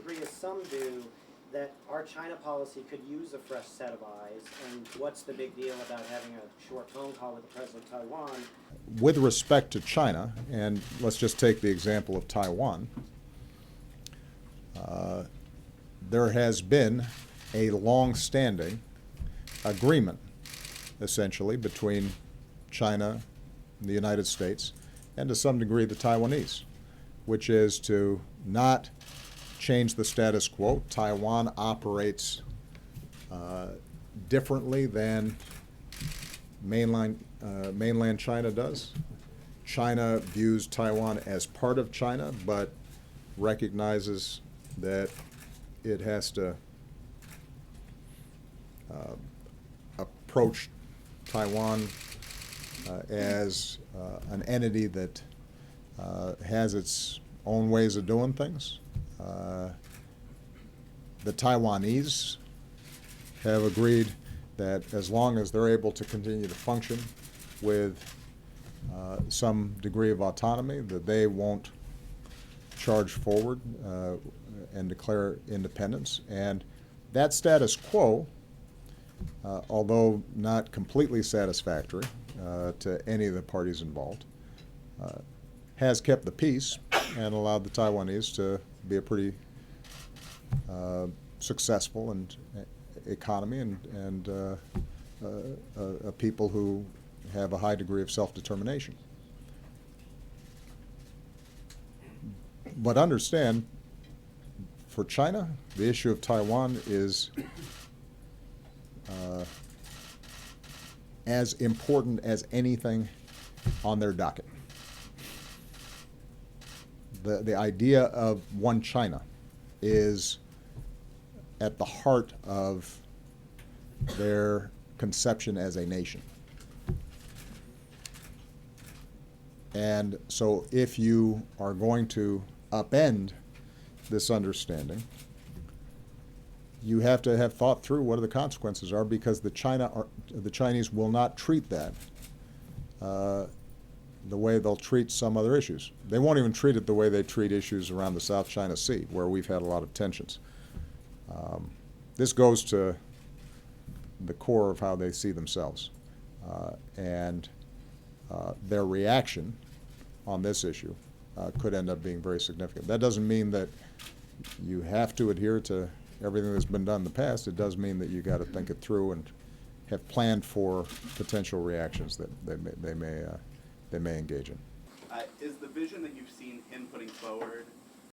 agree, as some do, that our China policy could use a fresh set of eyes, and what's the big deal about having a short phone call with the president of Taiwan? With respect to China, and let's just take the example of Taiwan, there has been a long-standing agreement, essentially, between China and the United States, and to some degree the Taiwanese, which is to not change the status quo. Taiwan operates differently than mainland China does. China views Taiwan as part of China, but recognizes that it has to approach Taiwan as an entity that has its own ways of doing things. The Taiwanese have agreed that as long as they're able to continue to function with some degree of autonomy, that they won't charge forward and declare independence. And that status quo, although not completely satisfactory to any of the parties involved, has kept the peace and allowed the Taiwanese to be a pretty successful and economy and a people who have a high degree of self-determination. But understand, for China, the issue of Taiwan is as important as anything on their docket. The idea of one China is at the heart of their conception as a nation. And so if you are going to upend this understanding, you have to have thought through what the consequences are, because the Chinese will not treat that the way they'll treat some other issues. They won't even treat it the way they treat issues around the South China Sea, where we've had a lot of tensions. This goes to the core of how they see themselves. And their reaction on this issue could end up being very significant. That doesn't mean that you have to adhere to everything that's been done in the past. It does mean that you got to think it through and have planned for potential reactions that they may engage in. Is the vision that you've seen him putting forward